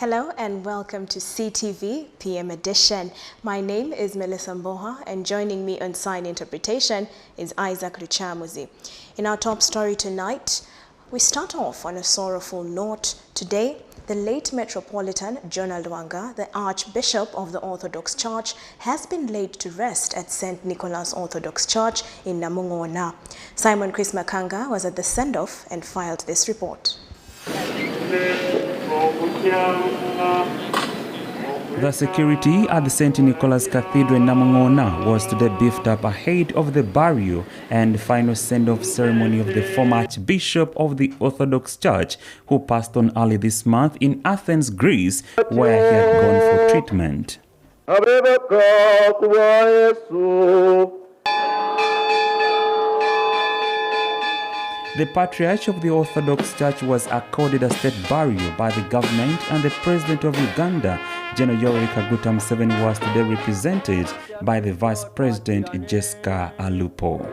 Hello and welcome to CTV PM Edition. My name is Melissa Mboha and joining me on sign interpretation is Isaac Ruchamuzi. In our top story tonight, we start off on a sorrowful note. Today, the late Metropolitan Jonah, the Archbishop of the Orthodox Church, has been laid to rest at St Nicholas Orthodox Church in Namungoona. Simon Chris Makanga was at the send-off and filed this report. The security at the St Nicholas Cathedral in Namungoona was today beefed up ahead of the burial and final send-off ceremony of the former Archbishop of the Orthodox Church, who passed on early this month in Athens, Greece, where he had gone for treatment. The Patriarch of the Orthodox Church was accorded a state burial by the government, and the President of Uganda, General Yoweri Kaguta Museveni, was today represented by the Vice President Jessica Alupo.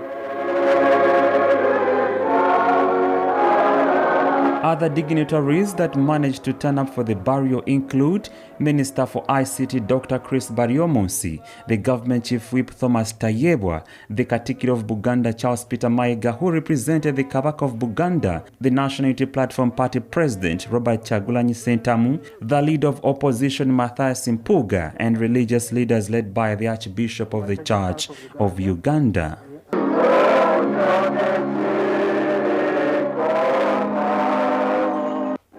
Other dignitaries that managed to turn up for the burial include Minister for ICT Dr. Chris Baryomonsi, the Government Chief Whip Thomas Tayebwa, the Katikkiro of Buganda Charles Peter Mayiga, who represented the Kabaka of Buganda, the National Unity Platform Party President Robert Kyagulanyi Ssentamu, the leader of opposition Matthias Mpuuga, and religious leaders led by the Archbishop of the Church of Uganda.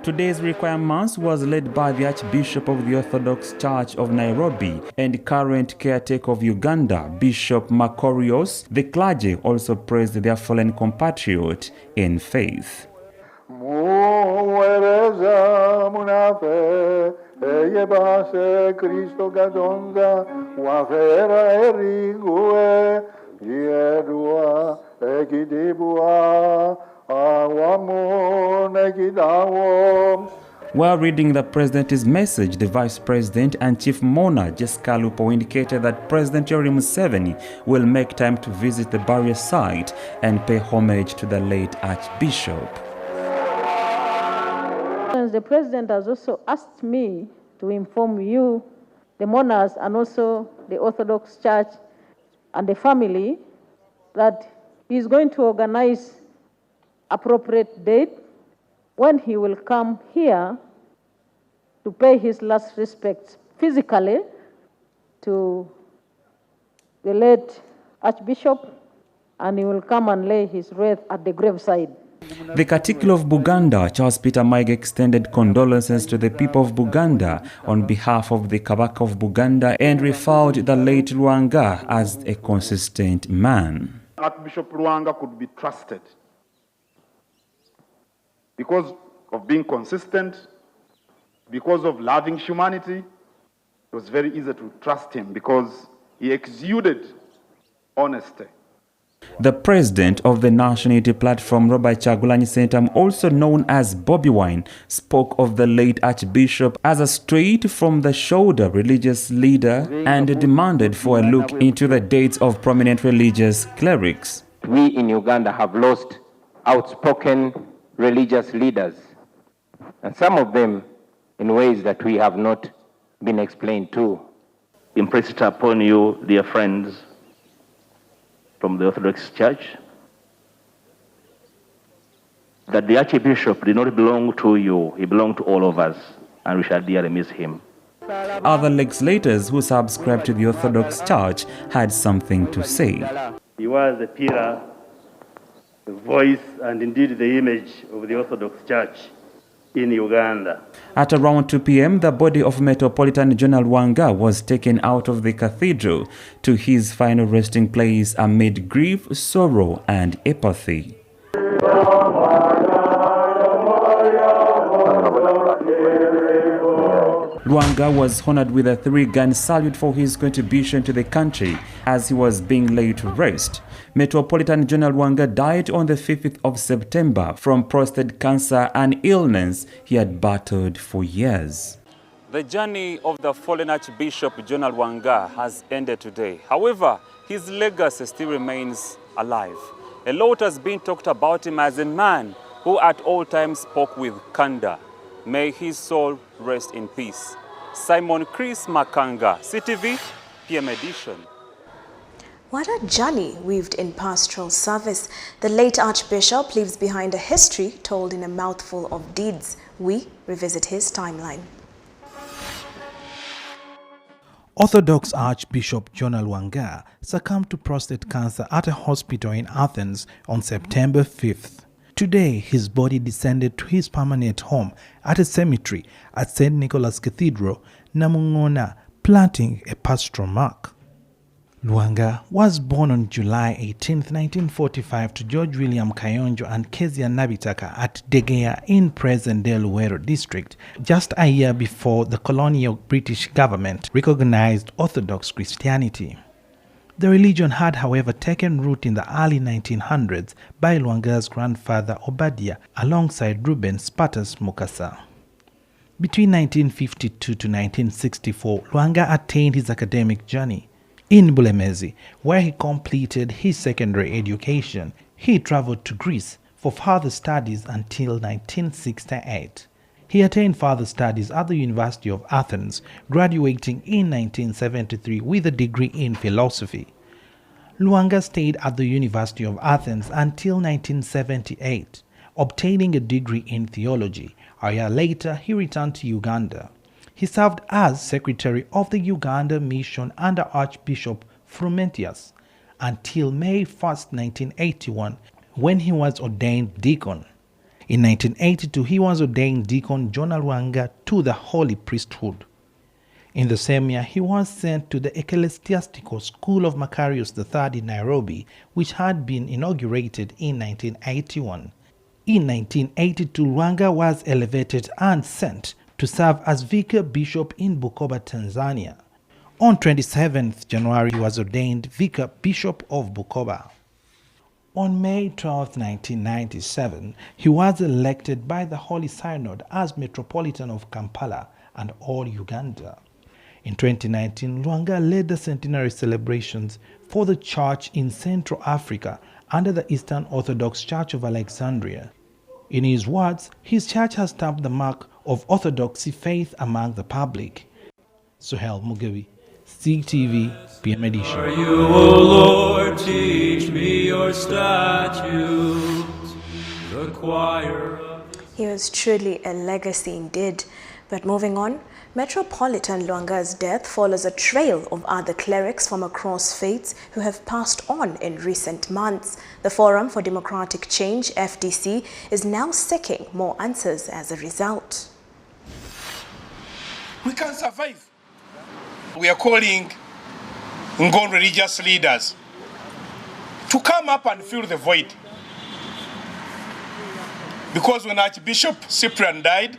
Today's requirements was led by the Archbishop of the Orthodox Church of Nairobi and current caretaker of Uganda, Bishop Makorios. The clergy also praised their fallen compatriot in faith. While reading the President's message, the Vice President and Chief Mourner Jessica Alupo indicated that President Yoweri Museveni will make time to visit the burial site and pay homage to the late Archbishop. The President has also asked me to inform you, the mourners, and also the Orthodox Church and the family, that he is going to organize appropriate date when he will come here to pay his last respects physically to the late Archbishop, and he will come and lay his wreath at the graveside. The Katikkiro of Buganda, Charles Peter Mayiga, extended condolences to the people of Buganda on behalf of the Kabaka of Buganda and referred the late Lwanga as a consistent man. Archbishop Lwanga could be trusted because of being consistent, because of loving humanity. It was very easy to trust him because he exuded honesty. The president of the National Unity Platform, Robert Kyagulanyi Ssentamu, also known as Bobby Wine, spoke of the late Archbishop as a straight-from-the-shoulder religious leader and demanded for a look into the dates of prominent religious clerics. We in Uganda have lost outspoken religious leaders, and some of them in ways that we have not been explained to. Impressed upon you, dear friends from the Orthodox Church, that the Archbishop did not belong to you, he belonged to all of us, and we shall dearly miss him. Other legislators who subscribe to the Orthodox Church had something to say. He was the pillar, the voice, and indeed the image of the Orthodox Church in Uganda. At around 2 p.m., the body of Metropolitan Jonah Lwanga was taken out of the cathedral to his final resting place amid grief, sorrow, and apathy. Lwanga was honored with a 3-gun salute for his contribution to the country as he was being laid to rest. Metropolitan Jonah Lwanga died on the 5th of September from prostate cancer, an illness he had battled for years. The journey of the fallen Archbishop Jonah Lwanga has ended today. However, his legacy still remains alive. A lot has been talked about him as a man who at all times spoke with candor, May his soul rest in peace. Simon Chris Makanga, CTV, PM Edition. What a journey weaved in pastoral service. The late Archbishop leaves behind a history told in a mouthful of deeds. We revisit his timeline. Orthodox Archbishop Jonah lwanga succumbed to prostate cancer at a hospital in Athens on September 5th. Today, his body descended to his permanent home at a cemetery at St Nicholas Cathedral, Namungoona, planting a pastoral mark. Lwanga was born on July 18, 1945 to George William Kayonjo and Kezia Nabitaka at Degeya in present-day Luweero district, just a year before the colonial British government recognized Orthodox Christianity. The religion had, however, taken root in the early 1900s by Lwanga's grandfather Obadiah alongside Reuben Spartus Mukasa. Between 1952 to 1964, Lwanga attained his academic journey. In Bulemezi, where he completed his secondary education, he traveled to Greece for further studies until 1968. He attained further studies at the University of Athens, graduating in 1973 with a degree in philosophy. Lwanga stayed at the University of Athens until 1978, obtaining a degree in theology. A year later, he returned to Uganda. He served as secretary of the Uganda Mission under Archbishop Frumentius until May 1, 1981, when he was ordained deacon. In 1982, he was ordained deacon Jonah lwanga to the holy priesthood. In the same year, he was sent to the Ecclesiastical School of Macarius III in Nairobi, which had been inaugurated in 1981. In 1982, Lwanga was elevated and sent to serve as Vicar Bishop in Bukoba, Tanzania. On 27th January, he was ordained Vicar Bishop of Bukoba. On May 12, 1997, he was elected by the Holy Synod as Metropolitan of Kampala and all Uganda. In 2019, Lwanga led the centenary celebrations for the Church in Central Africa under the Eastern Orthodox Church of Alexandria. In his words, his church has stamped the mark of orthodoxy faith among the public. Suhail Mugabe, CTV, PM Edition. For you, O Lord, teach me your statutes, the choir. He was truly a legacy indeed. But moving on, Metropolitan Lwanga's death follows a trail of other clerics from across faiths who have passed on in recent months. The Forum for Democratic Change, FDC, is now seeking more answers as a result. We can survive. We are calling Ngoni religious leaders to come up and fill the void. Because when Archbishop Cyprian died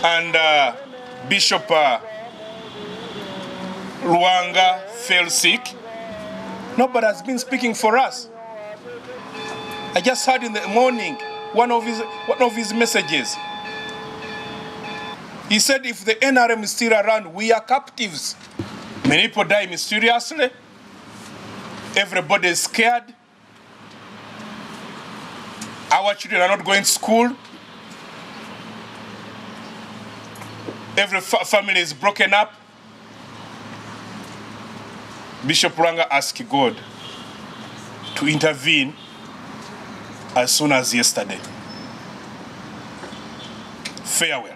and Bishop Lwanga fell sick, nobody has been speaking for us. I just heard in the morning one of his messages. He said if the NRM is still around, we are captives. Many people die mysteriously. Everybody is scared. Our children are not going to school. Every family is broken up. Bishop Lwanga asked God to intervene as soon as yesterday. Farewell.